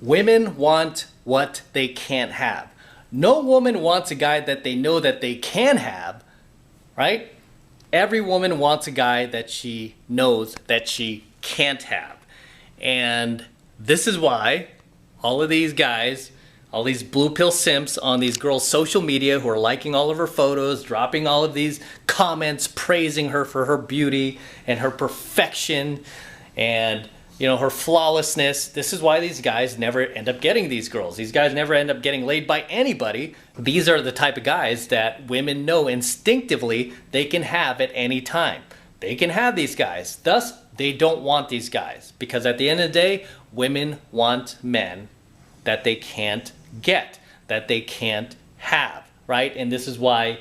Women want what they can't have. No woman wants a guy that they know that they can have, right? Every woman wants a guy that she knows that she can't have. And this is why all of these guys, all these blue pill simps on these girls' social media who are liking all of her photos, dropping all of these comments, praising her for her beauty and her perfection and her flawlessness. This is why these guys never end up getting these girls. These guys never end up getting laid by anybody. These are the type of guys that women know instinctively they can have at any time. They can have these guys. Thus, they don't want these guys. Because at the end of the day, women want men that they can't get, that they can't have, right? And this is why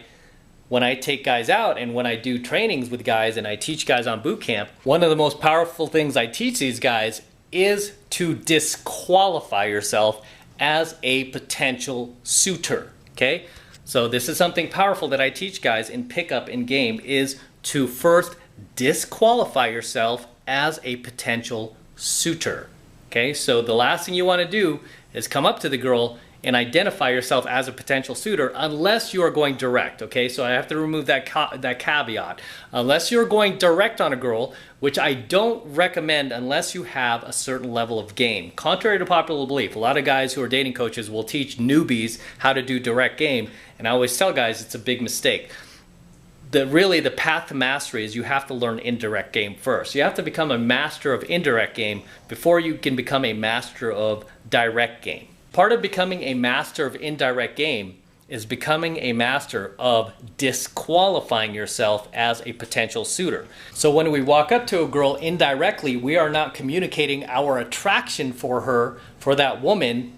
when I take guys out and when I do trainings with guys and I teach guys on boot camp, one of the most powerful things I teach these guys is to disqualify yourself as a potential suitor, okay? So this is something powerful that I teach guys in pickup in game, is to first disqualify yourself as a potential suitor, okay? So the last thing you want to do is come up to the girl and identify yourself as a potential suitor unless you are going direct, okay? So I have to remove that caveat. Unless you're going direct on a girl, which I don't recommend unless you have a certain level of game. Contrary to popular belief, a lot of guys who are dating coaches will teach newbies how to do direct game, and I always tell guys it's a big mistake. Really, the path to mastery is you have to learn indirect game first. You have to become a master of indirect game before you can become a master of direct game. Part of becoming a master of indirect game is becoming a master of disqualifying yourself as a potential suitor. So when we walk up to a girl indirectly, we are not communicating our attraction for her, for that woman,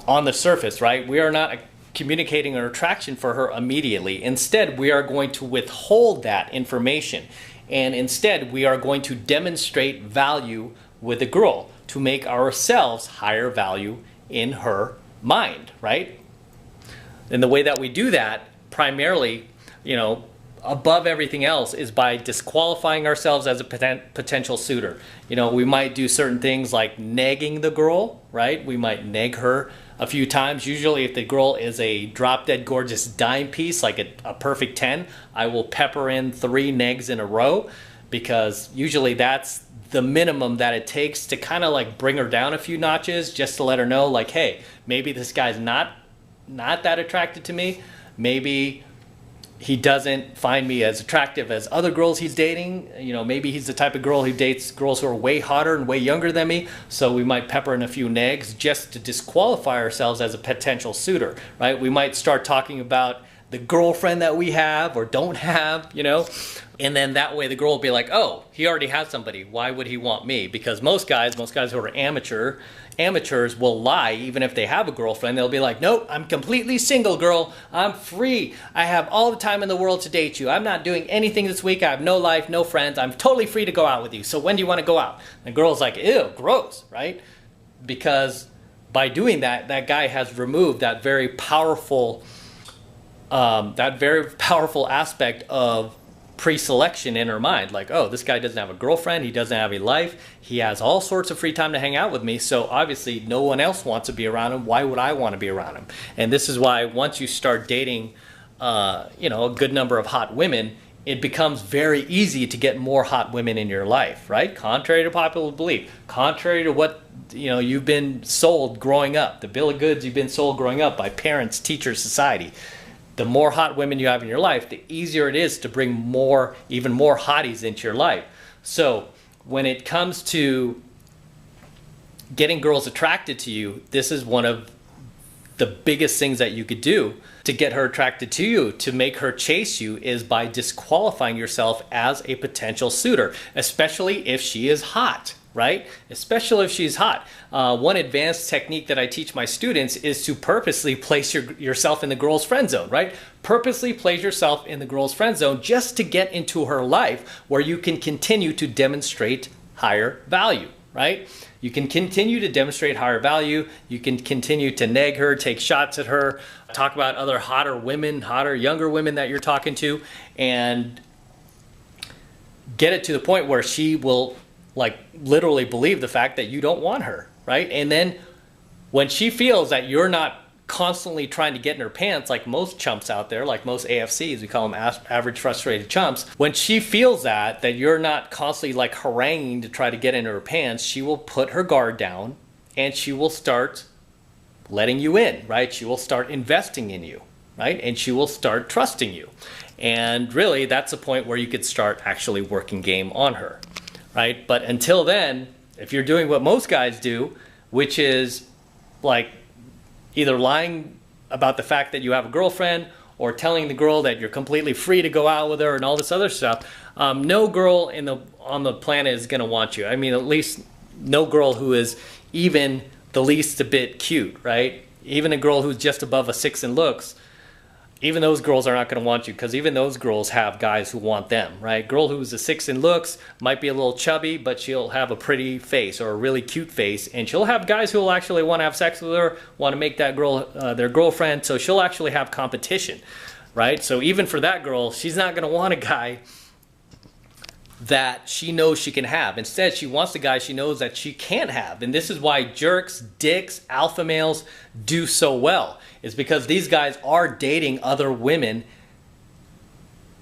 on the surface, right? We are not communicating our attraction for her immediately. Instead, we are going to withhold that information. And instead, we are going to demonstrate value with the girl to make ourselves higher value in her mind, right? And the way that we do that, primarily, above everything else, is by disqualifying ourselves as a potential suitor. We might do certain things like negging the girl, right? We might neg her a few times. Usually if the girl is a drop dead gorgeous dime piece, like a perfect 10, I will pepper in 3 negs in a row, because usually that's the minimum that it takes to kind of like bring her down a few notches, just to let her know, like, hey, maybe this guy's not that attracted to me. Maybe he doesn't find me as attractive as other girls he's dating. Maybe he's the type of girl who dates girls who are way hotter and way younger than me. So we might pepper in a few negs just to disqualify ourselves as a potential suitor, right? We might start talking about the girlfriend that we have or don't have, and then that way the girl will be like, oh, he already has somebody. Why would he want me? Because most guys who are amateurs will lie even if they have a girlfriend. They'll be like, nope, I'm completely single, girl. I'm free. I have all the time in the world to date you. I'm not doing anything this week. I have no life, no friends. I'm totally free to go out with you. So when do you want to go out? And the girl's like, ew, gross, right? Because by doing that, that guy has removed that very powerful aspect of pre-selection in her mind. Like, oh, this guy doesn't have a girlfriend, he doesn't have a life, he has all sorts of free time to hang out with me, so obviously no one else wants to be around him. Why would I want to be around him? And this is why once you start dating a good number of hot women, it becomes very easy to get more hot women in your life, right? Contrary to popular belief, contrary to what you've been sold growing up, the bill of goods you've been sold growing up by parents, teachers, society. The more hot women you have in your life, the easier it is to bring even more hotties into your life. So when it comes to getting girls attracted to you, this is one of the biggest things that you could do to get her attracted to you, to make her chase you, is by disqualifying yourself as a potential suitor, especially if she is hot, right? Especially if she's hot. One advanced technique that I teach my students is to purposely place yourself in the girl's friend zone, right? Purposely place yourself in the girl's friend zone just to get into her life where you can continue to demonstrate higher value, right? You can continue to demonstrate higher value. You can continue to nag her, take shots at her, talk about other hotter women, hotter, younger women that you're talking to, and get it to the point where she will like literally believe the fact that you don't want her, right? And then when she feels that you're not constantly trying to get in her pants like most chumps out there, like most AFCs, we call them average frustrated chumps, when she feels that you're not constantly like haranguing to try to get into her pants, she will put her guard down and she will start letting you in, right? She will start investing in you, right? And she will start trusting you. And really, that's a point where you could start actually working game on her, right? But until then, if you're doing what most guys do, which is like either lying about the fact that you have a girlfriend or telling the girl that you're completely free to go out with her and all this other stuff, no girl on the planet is going to want you. I mean, at least no girl who is even the least a bit cute, right? Even a girl who's just above a 6 in looks, even those girls are not going to want you, because even those girls have guys who want them, right? Girl who's a 6 in looks might be a little chubby, but she'll have a pretty face or a really cute face, and she'll have guys who will actually want to have sex with her, want to make that girl their girlfriend, so she'll actually have competition, right? So even for that girl, she's not going to want a guy that she knows she can have. Instead, she wants the guy she knows that she can't have. And this is why jerks, dicks, alpha males do so well. Is because these guys are dating other women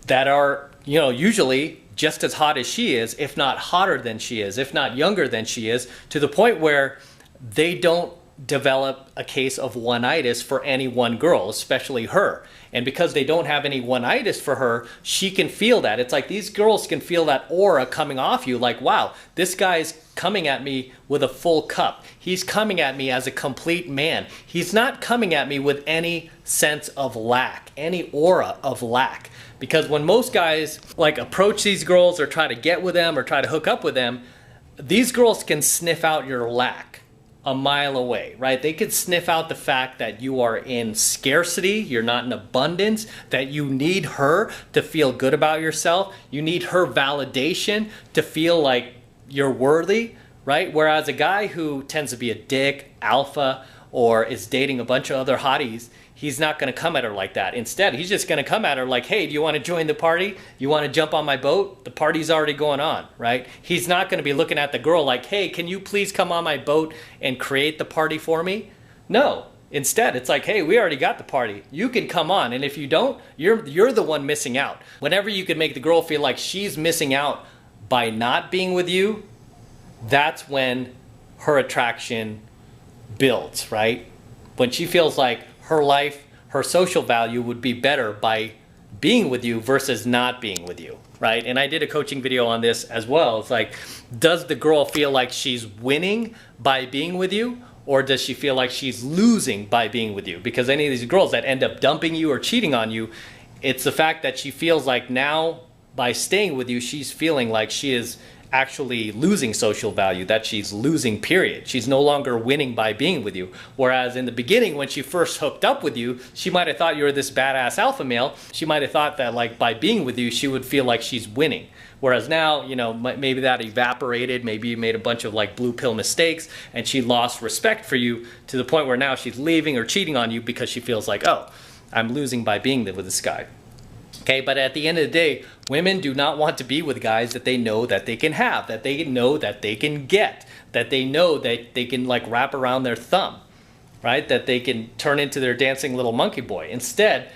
that are, you know, usually just as hot as she is, if not hotter than she is, if not younger than she is, to the point where they don't develop a case of one-itis for any one girl, especially her. And because they don't have any one-itis for her, she can feel that. It's like these girls can feel that aura coming off you, like, wow, this guy's coming at me with a full cup. He's coming at me as a complete man. He's not coming at me with any sense of lack, any aura of lack. Because when most guys like approach these girls or try to get with them or try to hook up with them, these girls can sniff out your lack a mile away, right? They could sniff out the fact that you are in scarcity, you're not in abundance, that you need her to feel good about yourself. You need her validation to feel like you're worthy, right? Whereas a guy who tends to be a dick, alpha, or is dating a bunch of other hotties, he's not going to come at her like that. Instead, he's just going to come at her like, hey, do you want to join the party? You want to jump on my boat? The party's already going on, right? He's not going to be looking at the girl like, hey, can you please come on my boat and create the party for me? No. Instead, it's like, hey, we already got the party. You can come on. And if you don't, you're the one missing out. Whenever you can make the girl feel like she's missing out by not being with you, that's when her attraction builds, right? When she feels like her life, her social value would be better by being with you versus not being with you, right? And I did a coaching video on this as well. It's like, does the girl feel like she's winning by being with you, or does she feel like she's losing by being with you? Because any of these girls that end up dumping you or cheating on you, it's the fact that she feels like now by staying with you, she's feeling like she is actually losing social value, that she's losing, period. She's no longer winning by being with you. Whereas in the beginning, when she first hooked up with you, she might have thought you were this badass alpha male. She might have thought that like by being with you, she would feel like she's winning. Whereas now, you know, maybe that evaporated, maybe you made a bunch of like blue pill mistakes and she lost respect for you to the point where now she's leaving or cheating on you because she feels like, oh, I'm losing by being with this guy. Okay, but at the end of the day, women do not want to be with guys that they know that they can have, that they know that they can get, that they know that they can like wrap around their thumb, right? That they can turn into their dancing little monkey boy. Instead,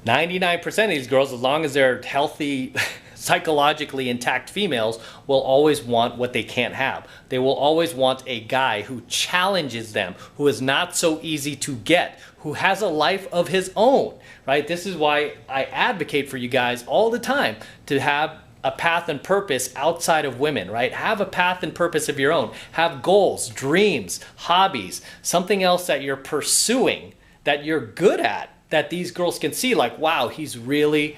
99% of these girls, as long as they're healthy, psychologically intact females, will always want what they can't have. They will always want a guy who challenges them, who is not so easy to get, who has a life of his own, right? This is why I advocate for you guys all the time to have a path and purpose outside of women, right? Have a path and purpose of your own. Have goals, dreams, hobbies, something else that you're pursuing, that you're good at, that these girls can see like, wow, he's really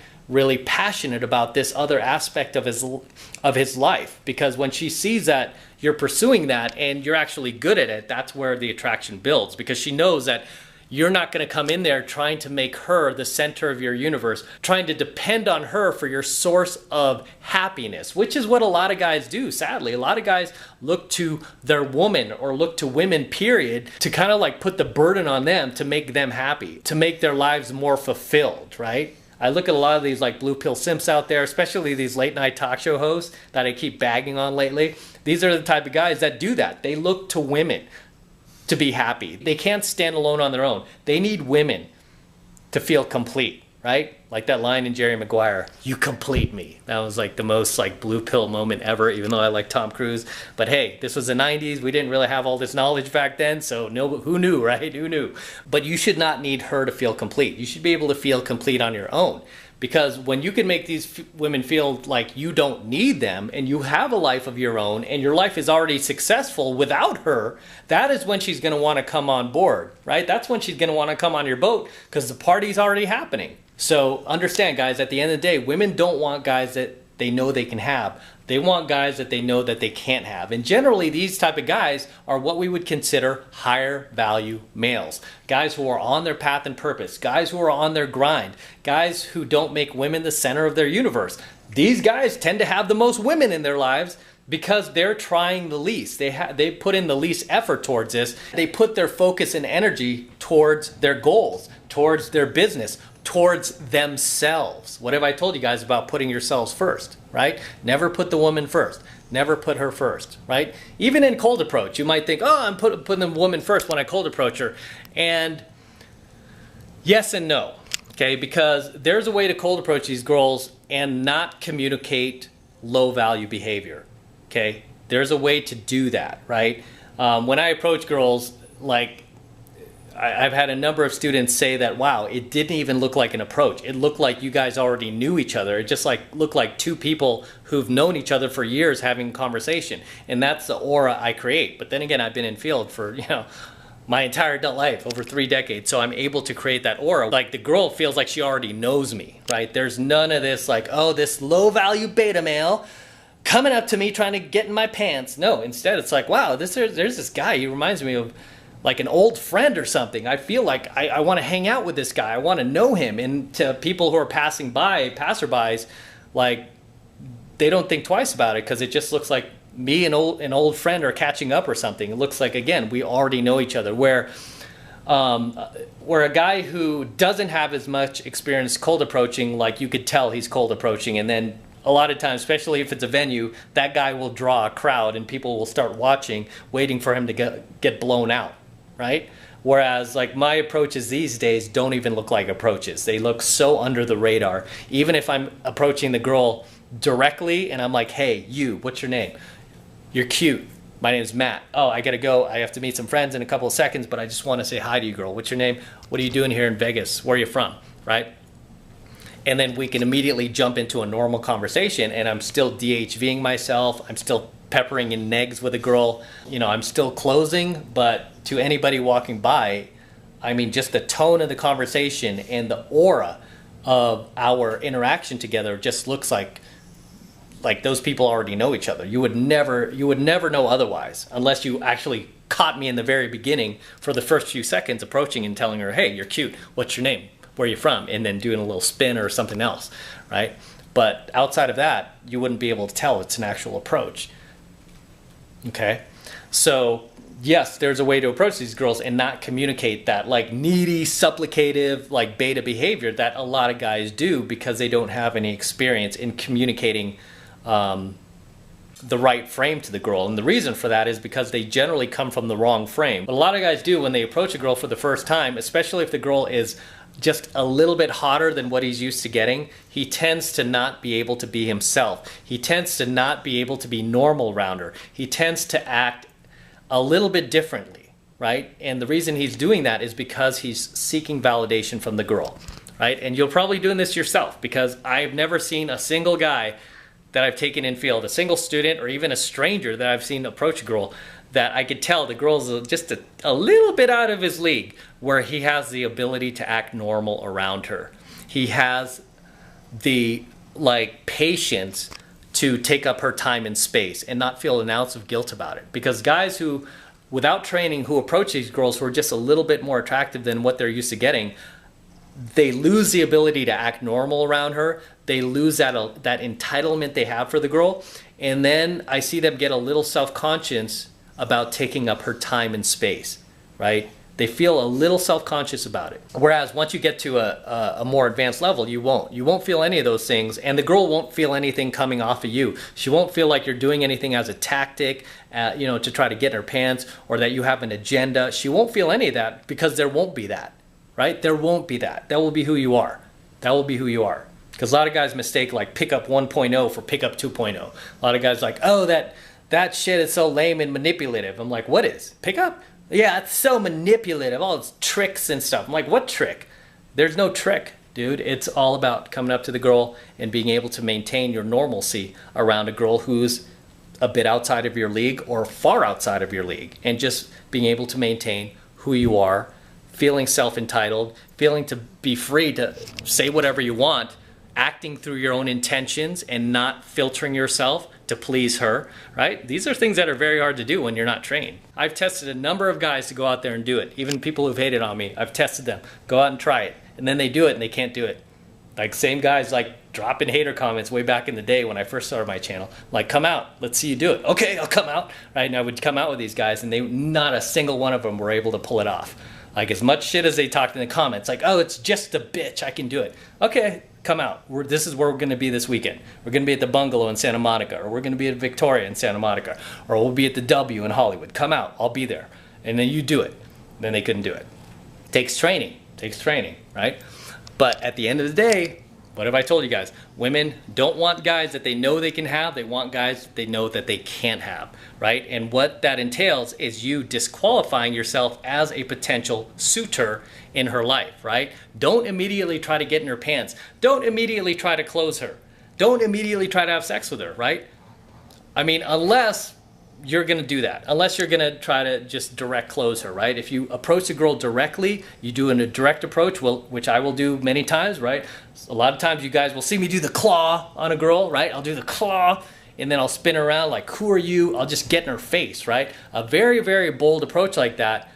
passionate about this other aspect of his life. Because when she sees that you're pursuing that and you're actually good at it, that's where the attraction builds, because she knows that you're not going to come in there trying to make her the center of your universe, trying to depend on her for your source of happiness, which is what a lot of guys do, sadly. A lot of guys look to their woman or look to women, period, to kind of like put the burden on them to make them happy, to make their lives more fulfilled, right? I look at a lot of these like blue pill simps out there, especially these late night talk show hosts that I keep bagging on lately. These are the type of guys that do that. They look to women to be happy. They can't stand alone on their own. They need women to feel complete, right? Like that line in Jerry Maguire, "You complete me." That was like the most like blue pill moment ever, even though I like Tom Cruise. But hey, this was the 90s. We didn't really have all this knowledge back then, so no, who knew, right? Who knew? But you should not need her to feel complete. You should be able to feel complete on your own. Because when you can make these women feel like you don't need them and you have a life of your own and your life is already successful without her, that is when she's going to want to come on board, right? That's when she's going to want to come on your boat because the party's already happening. So understand, guys, at the end of the day, women don't want guys that they know they can have. They want guys that they know that they can't have. And generally, these type of guys are what we would consider higher value males. Guys who are on their path and purpose. Guys who are on their grind. Guys who don't make women the center of their universe. These guys tend to have the most women in their lives because they're trying the least. They put in the least effort towards this. They put their focus and energy towards their goals, towards their business, towards themselves. What have I told you guys about putting yourselves first, right? Never put the woman first. Never put her first, right? Even in cold approach, you might think, oh, I'm putting the woman first when I cold approach her. And yes and no, okay? Because there's a way to cold approach these girls and not communicate low value behavior, okay? There's a way to do that, right? When I approach girls, like, I've had a number of students say that, wow, it didn't even look like an approach. It looked like you guys already knew each other. It just like looked like two people who've known each other for years having conversation. And that's the aura I create. But then again, I've been in field for, my entire adult life, over 3 decades. So I'm able to create that aura. Like the girl feels like she already knows me, right? There's none of this like, oh, this low value beta male coming up to me trying to get in my pants. No, instead it's like, wow, there's this guy. He reminds me of like an old friend or something. I feel like I want to hang out with this guy. I want to know him. And to people who are passing by, passerbys, like they don't think twice about it because it just looks like me and an old friend are catching up or something. It looks like, again, we already know each other. Where a guy who doesn't have as much experience cold approaching, like you could tell he's cold approaching, and then a lot of times, especially if it's a venue, that guy will draw a crowd and people will start watching, waiting for him to get blown out. Right? Whereas like my approaches these days don't even look like approaches. They look so under the radar. Even if I'm approaching the girl directly and I'm like, hey, you, what's your name? You're cute. My name's Matt. Oh, I gotta go. I have to meet some friends in a couple of seconds, but I just want to say hi to you, girl. What's your name? What are you doing here in Vegas? Where are you from? Right? And then we can immediately jump into a normal conversation and I'm still DHVing myself. I'm still peppering in negs with a girl. I'm still closing, but to anybody walking by, I mean, just the tone of the conversation and the aura of our interaction together just looks like those people already know each other. You would never know otherwise unless you actually caught me in the very beginning for the first few seconds approaching and telling her, hey, you're cute. What's your name? Where are you from? And then doing a little spin or something else, right? But outside of that, you wouldn't be able to tell it's an actual approach. Okay? So yes, there's a way to approach these girls and not communicate that like needy, supplicative, like beta behavior that a lot of guys do because they don't have any experience in communicating the right frame to the girl. And the reason for that is because they generally come from the wrong frame. What a lot of guys do when they approach a girl for the first time, especially if the girl is just a little bit hotter than what he's used to getting, he tends to not be able to be himself. He tends to not be able to be normal around her. He tends to act a little bit differently, right? And the reason he's doing that is because he's seeking validation from the girl, right? And you're probably doing this yourself because I've never seen a single guy that I've taken in field, a single student or even a stranger that I've seen approach a girl that I could tell the girl's just a little bit out of his league where he has the ability to act normal around her. He has the patience to take up her time and space and not feel an ounce of guilt about it. Because guys who, without training, who approach these girls who are just a little bit more attractive than what they're used to getting, they lose the ability to act normal around her. They lose that entitlement they have for the girl. And then I see them get a little self-conscious about taking up her time and space, right? They feel a little self-conscious about it. Whereas once you get to a more advanced level, you won't. You won't feel any of those things, and the girl won't feel anything coming off of you. She won't feel like you're doing anything as a tactic, you know, to try to get in her pants, or that you have an agenda. She won't feel any of that, because there won't be that, right? There won't be that. That will be who you are. That will be who you are. Because a lot of guys mistake like pickup 1.0 for pickup 2.0. A lot of guys like, oh, that shit is so lame and manipulative. I'm like, what is? Pickup? Yeah, it's so manipulative. All its tricks and stuff. I'm like, what trick? There's no trick, dude. It's all about coming up to the girl and being able to maintain your normalcy around a girl who's a bit outside of your league or far outside of your league. And just being able to maintain who you are, feeling self-entitled, feeling to be free to say whatever you want, acting through your own intentions and not filtering yourself to please her, right? These are things that are very hard to do when you're not trained. I've tested a number of guys to go out there and do it. Even people who've hated on me, I've tested them. Go out and try it. And then they do it and they can't do it. Like same guys like dropping hater comments way back in the day when I first started my channel. Like, come out, let's see you do it. Okay, I'll come out, right? And I would come out with these guys and not a single one of them were able to pull it off. Like as much shit as they talked in the comments, like, oh, it's just a bitch, I can do it. Okay, come out. This is where we're gonna be this weekend. We're gonna be at the Bungalow in Santa Monica, or we're gonna be at Victoria in Santa Monica, or we'll be at the W in Hollywood. Come out, I'll be there. And then you do it. Then they couldn't do it. Takes training, right? But at the end of the day, what have I told you guys? Women don't want guys that they know they can have. They want guys they know that they can't have, right? And what that entails is you disqualifying yourself as a potential suitor in her life, right? Don't immediately try to get in her pants. Don't immediately try to close her. Don't immediately try to have sex with her, right? I mean, unless you're gonna do that, unless you're gonna try to just direct close her, right? If you approach a girl directly, you do a direct approach, which I will do many times, right? A lot of times you guys will see me do the claw on a girl, right? I'll do the claw and then I'll spin around like, who are you? I'll just get in her face, right? A very, very bold approach like that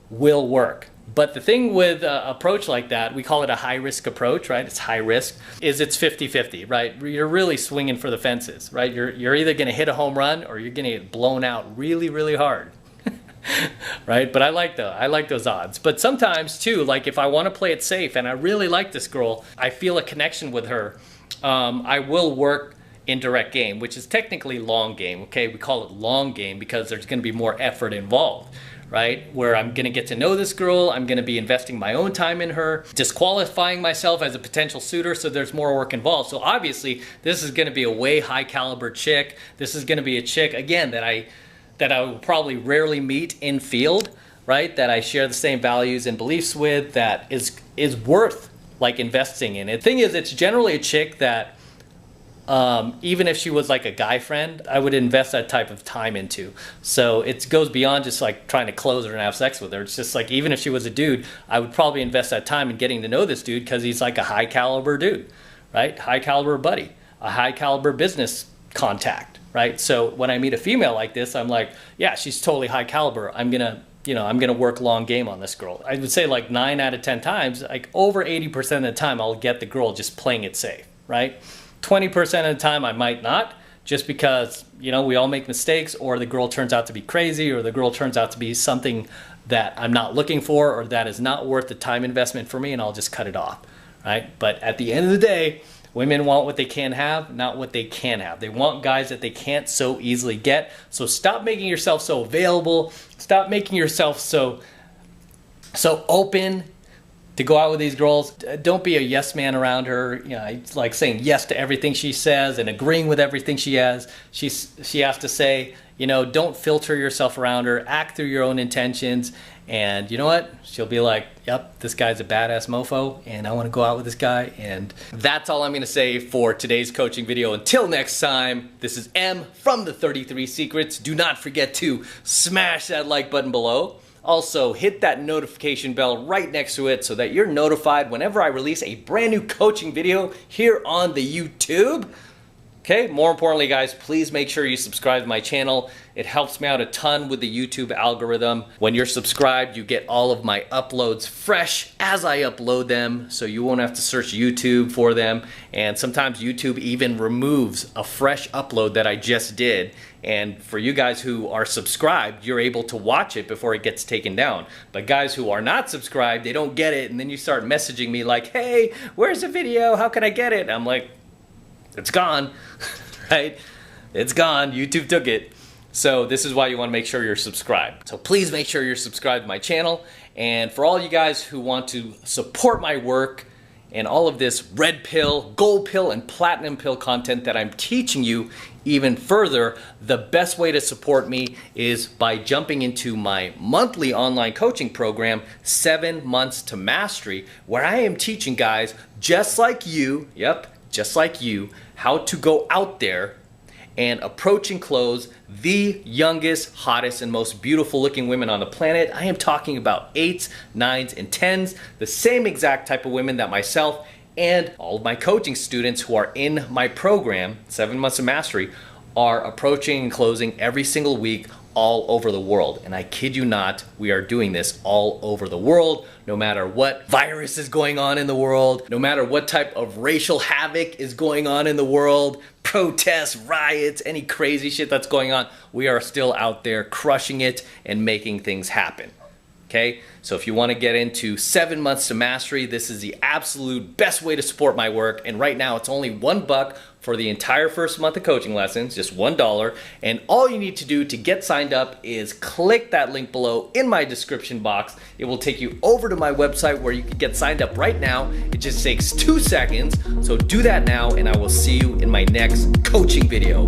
will work. But the thing with an approach like that, we call it a high-risk approach, right? It's high risk, is it's 50-50, right? You're really swinging for the fences, right? You're either going to hit a home run or you're going to get blown out really, really hard, right? But I like those odds. But sometimes, too, like if I want to play it safe and I really like this girl, I feel a connection with her, I will work in direct game, which is technically long game, okay? We call it long game because there's going to be more effort involved, right? Where I'm gonna get to know this girl, I'm gonna be investing my own time in her, disqualifying myself as a potential suitor, so there's more work involved. So obviously, this is gonna be a way high caliber chick. This is gonna be a chick, again, that I will probably rarely meet in field, right? That I share the same values and beliefs with, that is worth like investing in. And the thing is, it's generally a chick that even if she was like a guy friend, I would invest that type of time into. So it goes beyond just like trying to close her and have sex with her. It's just like, even if she was a dude, I would probably invest that time in getting to know this dude because he's like a high caliber dude, right? High caliber buddy, a high caliber business contact, right? So when I meet a female like this, I'm like, yeah, she's totally high caliber. I'm gonna work long game on this girl. I would say like 9 out of 10 times, like over 80% of the time, I'll get the girl just playing it safe, right? 20% of the time I might not, just because, you know, we all make mistakes, or the girl turns out to be crazy, or the girl turns out to be something that I'm not looking for, or that is not worth the time investment for me, and I'll just cut it off, right? But at the end of the day, women want what they can have, not what they can have. They want guys that they can't so easily get. So stop making yourself so available. Stop making yourself so open to go out with these girls. Don't be a yes man around her. You know, it's like saying yes to everything she says and agreeing with everything she has. She has to say, you know, don't filter yourself around her. Act through your own intentions. And you know what? She'll be like, yep, this guy's a badass mofo and I want to go out with this guy. And that's all I'm going to say for today's coaching video. Until next time, this is M from the 33 Secrets. Do not forget to smash that like button below. Also, hit that notification bell right next to it so that you're notified whenever I release a brand new coaching video here on the YouTube. Okay, more importantly, guys, please make sure you subscribe to my channel. It helps me out a ton with the YouTube algorithm. When you're subscribed, you get all of my uploads fresh as I upload them, so you won't have to search YouTube for them. And sometimes YouTube even removes a fresh upload that I just did. And for you guys who are subscribed, you're able to watch it before it gets taken down. But guys who are not subscribed, they don't get it, and then you start messaging me like, hey, where's the video? How can I get it? I'm like, it's gone, right? It's gone, YouTube took it. So this is why you want to make sure you're subscribed. So please make sure you're subscribed to my channel. And for all you guys who want to support my work and all of this red pill, gold pill, and platinum pill content that I'm teaching you even further, the best way to support me is by jumping into my monthly online coaching program, 7 Months to Mastery, where I am teaching guys just like you, just like you, how to go out there and approach and close the youngest, hottest, and most beautiful looking women on the planet. I am talking about 8s, 9s, and 10s, the same exact type of women that myself and all of my coaching students who are in my program, 7 Months of Mastery, are approaching and closing every single week all over the world. And I kid you not, we are doing this all over the world, no matter what virus is going on in the world, no matter what type of racial havoc is going on in the world, protests, riots, any crazy shit that's going on, we are still out there crushing it and making things happen. Okay, so if you want to get into 7 Months to Mastery, this is the absolute best way to support my work. And right now it's only $1 for the entire first month of coaching lessons, just $1. And all you need to do to get signed up is click that link below in my description box. It will take you over to my website where you can get signed up right now. It just takes 2 seconds. So do that now, and I will see you in my next coaching video.